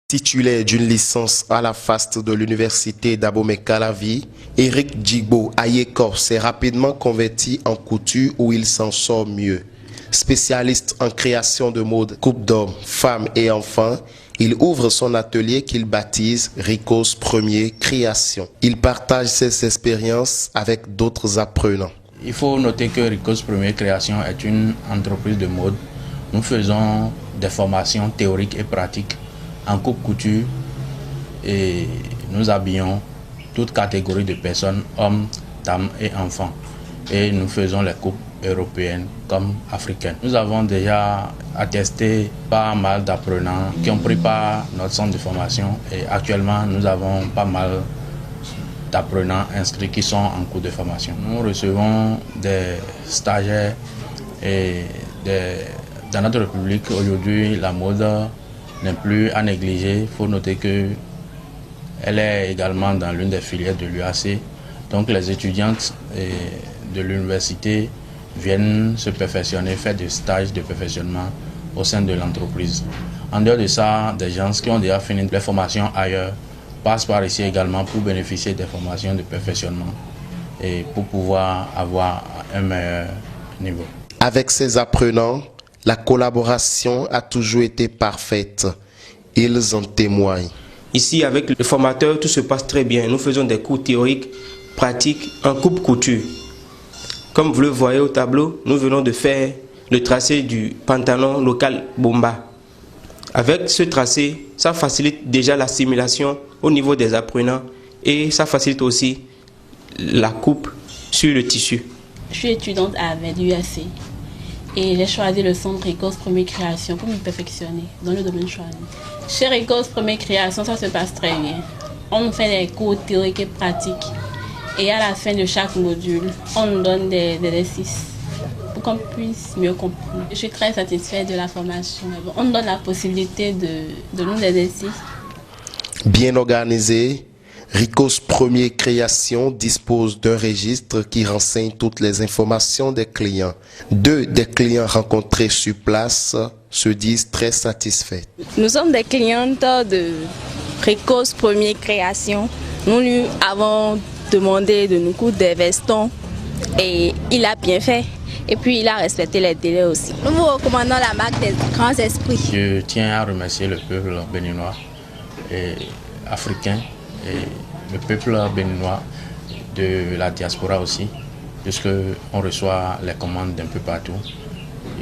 Titulaire d'une licence à la FAST de l'université d'Abomey-Calavi, Eric Djigbo Ayekor s'est rapidement converti en couture où il s'en sort mieux. Spécialiste en création de mode coupe d'hommes, femmes et enfants, il ouvre son atelier qu'il baptise Ricos Premier Création. Il partage ses expériences avec d'autres apprenants. Il faut noter que Ricos Premier Création est une entreprise de mode. Nous faisons des formations théoriques et pratiques en coupe-couture et nous habillons toute catégorie de personnes, hommes, dames et enfants. Et nous faisons les coupes européennes comme africaines. Nous avons déjà attesté pas mal d'apprenants qui ont pris part à notre centre de formation et actuellement nous avons pas mal d'apprenants inscrits qui sont en cours de formation. Nous recevons des stagiaires et dans notre République aujourd'hui la mode n'est plus à négliger. Il faut noter qu'elle est également dans l'une des filières de l'UAC. Donc les étudiantes de l'université viennent se perfectionner, faire des stages de perfectionnement au sein de l'entreprise. En dehors de ça, des gens qui ont déjà fini les formations ailleurs passent par ici également pour bénéficier des formations de perfectionnement et pour pouvoir avoir un meilleur niveau. Avec ces apprenants, la collaboration a toujours été parfaite. Ils en témoignent. Ici, avec le formateur, tout se passe très bien. Nous faisons des cours théoriques, pratiques, en coupe-couture. Comme vous le voyez au tableau, nous venons de faire le tracé du pantalon local Bomba. Avec ce tracé, ça facilite déjà l'assimilation au niveau des apprenants et ça facilite aussi la coupe sur le tissu. Je suis étudiante à l'UAC. Et j'ai choisi le centre Ricos Premier Création pour me perfectionner dans le domaine choisi. Chez Ricos Premier Création, ça se passe très bien. On nous fait des cours théoriques et pratiques. Et à la fin de chaque module, on nous donne des exercices pour qu'on puisse mieux comprendre. Je suis très satisfaite de la formation. On nous donne la possibilité de nous exercices. Bien organisé, Ricos Premier Création dispose d'un registre qui renseigne toutes les informations des clients. Deux des clients rencontrés sur place se disent très satisfaits. Nous sommes des clientes de Ricos Premier Création. Nous lui avons demandé de nous coudre des vestons et il a bien fait. Et puis il a respecté les délais aussi. Nous vous recommandons la marque des grands esprits. Je tiens à remercier le peuple béninois et africain et le peuple béninois de la diaspora aussi, puisqu'on reçoit les commandes d'un peu partout.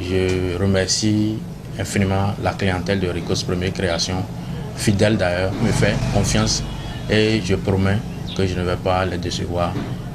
Je remercie infiniment la clientèle de Ricos Premier Création, fidèle d'ailleurs, me fait confiance et je promets que je ne vais pas les décevoir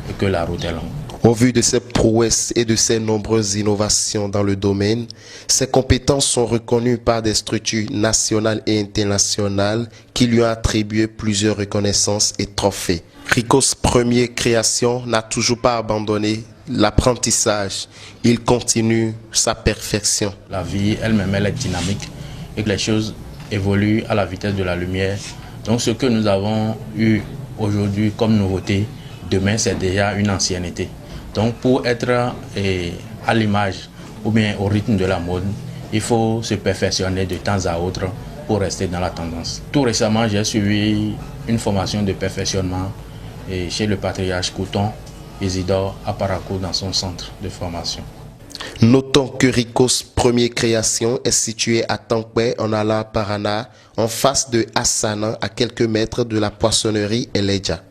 et que la route est longue. Au vu de ses prouesses et de ses nombreuses innovations dans le domaine, ses compétences sont reconnues par des structures nationales et internationales qui lui ont attribué plusieurs reconnaissances et trophées. Ricos Premier Création n'a toujours pas abandonné l'apprentissage. Il continue sa perfection. La vie elle-même, elle est dynamique et que les choses évoluent à la vitesse de la lumière. Donc ce que nous avons eu aujourd'hui comme nouveauté, demain c'est déjà une ancienneté. Donc pour être à l'image ou bien au rythme de la mode, il faut se perfectionner de temps à autre pour rester dans la tendance. Tout récemment, j'ai suivi une formation de perfectionnement chez le patriarche Couton Isidore à Parakou dans son centre de formation. Notons que Ricos Premier Création est situé à Tankwe en Ala Parana, en face de Hassana, à quelques mètres de la poissonnerie Eledja.